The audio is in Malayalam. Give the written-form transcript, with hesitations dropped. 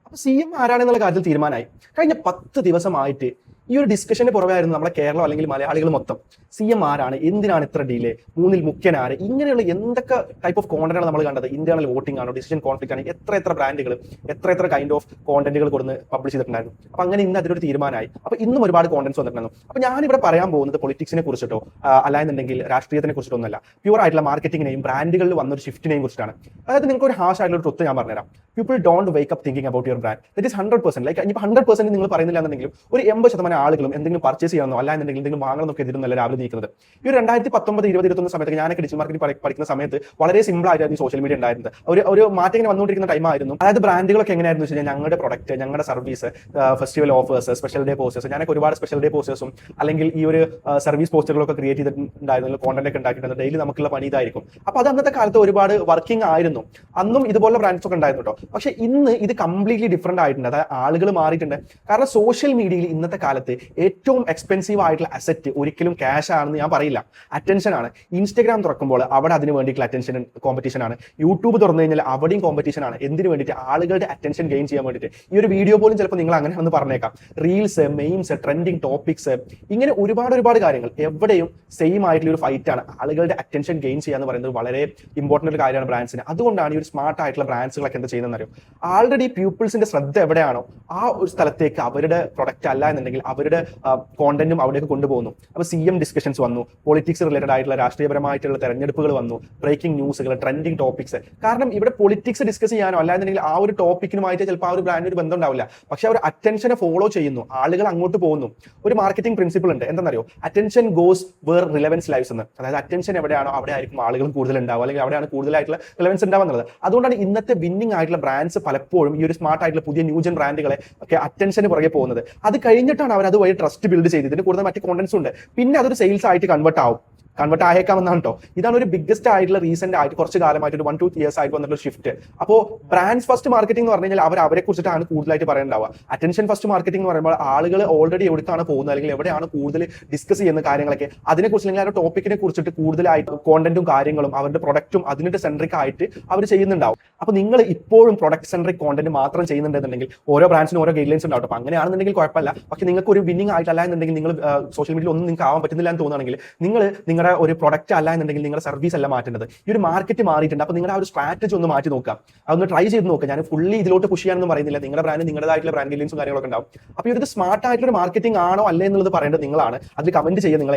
അപ്പൊ CM ആരാണെന്നുള്ള കാര്യത്തിൽ തീരുമാനമായി. കഴിഞ്ഞ 10 ദിവസമായിട്ട് ഈ ഒരു ഡിസ്കഷന് പുറമെയായിരുന്നു നമ്മുടെ കേരളം അല്ലെങ്കിൽ മലയാളികൾ മൊത്തം. CM ആരാണ്, എന്തിനാണ് ഇത്ര ഡിലേ, മൂന്നിൽ മുഖ്യനാര്, ഇങ്ങനെയുള്ള എന്തൊക്കെ ടൈപ്പ് ഓഫ് കോണ്ടന്റാണ് നമ്മൾ കണ്ടത്. ഇന്റേണൽ വോട്ടിംഗ് ആണോ, ഡിസിഷൻ കോൺഫ്ലിക്റ്റ് ആണ്, എത്ര ബ്രാൻഡുകൾ എത്ര കൈൻഡ് ഓഫ് കോണ്ടന്റുകൾ കൊടുന്ന് പബ്ലിഷ് ചെയ്തിട്ടുണ്ടായിരുന്നു. അപ്പൊ അങ്ങനെ ഇന്ന് അതിലൊരു തീരുമാനമായി. അപ്പൊ ഇന്നും ഒരുപാട് കോണ്ടന്റ്സ് വന്നിട്ടുണ്ടായിരുന്നു. അപ്പൊ ഞാനിവിടെ പറയാൻ പോകുന്നത് പൊളിറ്റിക്സിനെ കുറിച്ചിട്ടോ അല്ലാന്നുണ്ടെങ്കിൽ രാഷ്ട്രീയത്തിനെ കുറിച്ചിട്ടൊന്നുമല്ല, പ്യൂർ ആയിട്ടുള്ള മാർക്കറ്റിങ്ങിനെയും ബ്രാൻഡുകളിൽ വന്നൊരു ഷിഫ്റ്റിനെയും കുറിച്ചിട്ടാണ്. അതായത് നിങ്ങൾക്ക് ഒരു ഹാഷ് ആയിട്ടുള്ള ഒരു ട്രുത്ത് ഞാൻ പറഞ്ഞുതരാം. People don't wake up thinking about your brand. That is 100%. Like ഇനിയിപ്പോൾ 100% നിങ്ങൾ പറയുന്നില്ല എന്നുണ്ടെങ്കിലും ഒരു 80% ആളുകളും എന്തെങ്കിലും പർച്ചേസ് ചെയ്യാനോ അല്ലാന്നുണ്ടെങ്കിൽ എന്തെങ്കിലും വാങ്ങണമെന്നൊക്കെ എതിരുന്നല്ല രാവിലെ നീക്കുന്നത്. ഈ ഒരു 2019, 20, 21 സമയത്ത് ഞാനൊക്കെ ഡിജിറ്റൽ മാർക്കറ്റിംഗ് പഠിക്കുന്ന സമയത്ത് വളരെ സിമ്പിൾ ആയിട്ടായിരുന്നു സോഷ്യൽ മീഡിയ ഉണ്ടായിരുന്നത്. ഒരു മാറ്റം ഇങ്ങനെ വന്നുകൊണ്ടിരിക്കുന്ന ടൈമായിരുന്നു. അതായത് ബ്രാൻഡുകളൊക്കെ എങ്ങനെയായിരുന്നു വെച്ച് കഴിഞ്ഞാൽ ഞങ്ങളുടെ പ്രൊഡക്റ്റ്, ഞങ്ങളുടെ service, festival offers, special day posters, ഞാനൊക്കെ ഒരുപാട് സ്പെഷ്യൽ ഡേ പോസ്റ്റേഴ്സും അല്ലെങ്കിൽ ഈ ഒരു സർവീസ് പോസ്റ്ററുകളൊക്കെ ക്രിയേറ്റ് ചെയ്തിട്ടുണ്ടായിരുന്നു, കോണ്ടന്റ് ഒക്കെ ഉണ്ടാക്കിയിട്ടുണ്ട്. ഡെയിലി നമുക്കുള്ള പണി ഇതായിരിക്കും. അപ്പൊ അത് അന്നത്തെ കാലത്ത് ഒരുപാട് വർക്കിംഗ് ആയിരുന്നു. അന്നും ഇതുപോലെ ബ്രാൻഡ്സ് ഒക്കെ ഉണ്ടായിരുന്നു കേട്ടോ. പക്ഷെ ഇന്ന് ഇത് കംപ്ലീറ്റ്ലി ഡിഫറെന്റ് ആയിട്ടുണ്ട്. അതായത് ആളുകൾ മാറിയിട്ടുണ്ട്. കാരണം സോഷ്യൽ മീഡിയയിൽ ഇന്നത്തെ കാലത്ത് ഏറ്റവും എക്സ്പെൻസീവ് ആയിട്ടുള്ള അസറ്റ് ഒരിക്കലും ക്യാഷ് ആണെന്ന് ഞാൻ പറയില്ല, അറ്റൻഷൻ ആണ്. ഇൻസ്റ്റാഗ്രാം തുറക്കുമ്പോൾ അവിടെ അതിന് വേണ്ടിയിട്ടുള്ള അറ്റൻഷൻ കോമ്പറ്റീഷൻ ആണ്. യൂട്യൂബ് തുറന്നു കഴിഞ്ഞാൽ അവിടെയും കോമ്പറ്റീഷൻ ആണ്. എന്തിനു വേണ്ടിയിട്ട്? ആളുകളുടെ അറ്റൻഷൻ ഗെയിൻ ചെയ്യാൻ വേണ്ടിയിട്ട്. ഈ ഒരു വീഡിയോ പോലും ചിലപ്പോൾ നിങ്ങൾ അങ്ങനെയാണെന്ന് പറഞ്ഞേക്കാം. റീൽസ്, മെയിംസ്, ട്രെൻഡിങ് ടോപ്പിക്സ്, ഇങ്ങനെ ഒരുപാട് കാര്യങ്ങൾ എവിടെയും സെയിം ആയിട്ടുള്ള ഒരു ഫൈറ്റ് ആണ്. ആളുകളുടെ അറ്റൻഷൻ ഗെയിൻ ചെയ്യുക എന്ന് പറയുന്നത് വളരെ ഇമ്പോർട്ടന്റ് ഒരു കാര്യമാണ് ബ്രാൻഡ്സിന്. അതുകൊണ്ടാണ് ഈ ഒരു സ്മാർട്ട് ആയിട്ടുള്ള ബ്രാൻഡ്സുകളൊക്കെ എന്താ ചെയ്യുന്നത് അറിയോ? ആൾറെഡി പീപ്പിൾസിന്റെ ശ്രദ്ധ എവിടെയാണോ ആ ഒരു സ്ഥലത്തേക്ക് അവരുടെ പ്രൊഡക്റ്റ് അല്ല എന്നുണ്ടെങ്കിൽ അവരുടെ കോണ്ടന്റും അവിടേക്ക് കൊണ്ടുപോകുന്നു. അപ്പോൾ CM ഡിസ്കഷൻസ് വന്നു, പൊളിറ്റിക്സ് റിലേറ്റഡ് ആയിട്ടുള്ള രാഷ്ട്രീയപരമായിട്ടുള്ള തെരഞ്ഞെടുപ്പുകൾ വന്നു, ബ്രേക്കിംഗ് ന്യൂസുകൾ, ട്രെൻഡിങ് ടോപ്പിക്സ്. കാരണം ഇവിടെ പൊളിറ്റിക്സ് ഡിസ്കസ് ചെയ്യാനോ അല്ലാന്നുണ്ടെങ്കിൽ ആ ഒരു ടോപ്പിക്കിനുമായിട്ട് ചിലപ്പോൾ ആ ഒരു ബ്രാൻഡിന് ഒരു ബന്ധം ഉണ്ടാവില്ല. പക്ഷെ അവർ അറ്റൻഷനെ ഫോളോ ചെയ്യുന്നു, ആളുകൾ അങ്ങോട്ട് പോകുന്നു. ഒരു മാർക്കറ്റിംഗ് പ്രിൻസിപ്പിൾ ഉണ്ട്, എന്താണെന്നറിയോ? Attention goes where relevance lives എന്ന്. അതായത് അറ്റൻഷൻ എവിടെയാണോ അവിടെ ആയിരിക്കും ആളുകളും കൂടുതൽ ഉണ്ടാവുക, അല്ലെങ്കിൽ അവിടെയാണ് കൂടുതലായിട്ടുള്ള റിലവൻസ് ഉണ്ടാവുക എന്നുള്ളത്. അതുകൊണ്ടാണ് ഇന്നത്തെ വിന്നിംഗ് ആയിട്ടുള്ള ബ്രാൻഡ്സ് പലപ്പോഴും ഈ ഒരു സ്മാർട്ട് ആയിട്ടുള്ള പുതിയ ന്യൂജൻ ബ്രാൻഡുകളെ ഒക്കെ അറ്റൻഷന് പുറകെ പോകുന്നത്. അത് കഴിഞ്ഞിട്ടാണ് അവർ അതുവഴി ട്രസ്റ്റ് ബിൽഡ് ചെയ്ത് ഇതിന് കൂടുതൽ മറ്റു കോണ്ടന്റ്സ് ഉണ്ട്. പിന്നെ അതൊരു സെയിൽസ് ആയിട്ട് കൺവേർട്ട് ആയേക്കാമെന്നാണ് കേട്ടോ. ഇതാണ് ഒരു ബിഗ്ഗസ്റ്റ് ആയിട്ടുള്ള റീസെന്റ് ആയിട്ട് കുറച്ച് കാലമായിട്ട് ഒരു 1-2 years ആയിട്ട് വന്നിട്ടുള്ള ഷിഫ്റ്റ്. അപ്പോൾ ബ്രാൻഡ്സ് ഫസ്റ്റ് മാർക്കറ്റിംഗ് എന്ന് പറഞ്ഞു കഴിഞ്ഞാൽ അവരെ കുറിച്ചിട്ടാണ് കൂടുതലായിട്ട് പറയുന്നുണ്ടാവുക. അറ്റൻഷൻ ഫസ്റ്റ് മാർക്കറ്റിംഗ് എന്ന് പറയുമ്പോൾ ആളുകൾ ഓൾറെഡി എവിടേക്കാണ് പോകുന്നത് അല്ലെങ്കിൽ എവിടെയാണ് കൂടുതൽ ഡിസ്കസ് ചെയ്യുന്ന കാര്യങ്ങളൊക്കെ അതിനെക്കുറിച്ച് അല്ലെങ്കിൽ ആ ടോപ്പിക്കിനെ കുറിച്ചിട്ട് കൂടുതലായിട്ട് കോണ്ടന്റും കാര്യങ്ങളും അവരുടെ പ്രൊഡക്റ്റും അതിന്റെ സെൻട്രിക് ആയിട്ട് അവർ ചെയ്യുന്നുണ്ടാവും. അപ്പൊ നിങ്ങൾ ഇപ്പോഴും പ്രൊഡക്റ്റ് സെൻട്രിക് കോണ്ടന്റ് മാത്രം ചെയ്യുന്നുണ്ടെന്നുണ്ടെങ്കിൽ ഓരോ ബ്രാൻഡ്സിനും ഓരോ ഗൈഡ് ലൈൻസ് ഉണ്ടാവും. അപ്പൊ അങ്ങനെയാണെന്നുണ്ടെങ്കിൽ കുഴപ്പമില്ല. പക്ഷെ നിങ്ങൾക്ക് ഒരു വിന്നിംഗ് ആയിട്ടല്ല എന്നുണ്ടെങ്കിൽ നിങ്ങൾ സോഷ്യൽ മീഡിയയിൽ ഒന്നും നിങ്ങൾക്ക് ആവാൻ പറ്റുന്നില്ല എന്ന് തോന്നുകയാണെങ്കിൽ നിങ്ങളുടെ ഒരു പ്രൊഡക്റ്റ് അല്ല എന്നുണ്ടെങ്കിൽ നിങ്ങളുടെ സർവീസ് അല്ല മാറ്റേണ്ടത്. ഈ ഒരു മാർക്കറ്റ് മാറിയിട്ടുണ്ട്. അപ്പൊ നിങ്ങളുടെ ആ ഒരു സ്ട്രാറ്റജി ഒന്ന് മാറ്റി നോക്കുക, അതൊന്ന് ട്രൈ ചെയ്ത് നോക്കുക. ഞാൻ ഫുള്ളി ഇതിലോട്ട് പുഷ് ചെയ്യാനൊന്നും പറയുന്നില്ല. നിങ്ങളുടെ ബ്രാൻഡ് നിങ്ങളുടേതായിട്ടുള്ള ബ്രാൻഡ് ഗൈഡ് ലൈൻസും കാര്യങ്ങളൊക്കെ ഉണ്ടാവും. അപ്പൊ ഇത് സ്മാർട്ട് ആയിട്ടുള്ള ഒരു മാർക്കറ്റിംഗ് ആണോ അല്ലേ എന്നുള്ളത് പറയേണ്ടത് നിങ്ങളാണ്. അതിൽ കമന്റ് ചെയ്യുക നിങ്ങൾ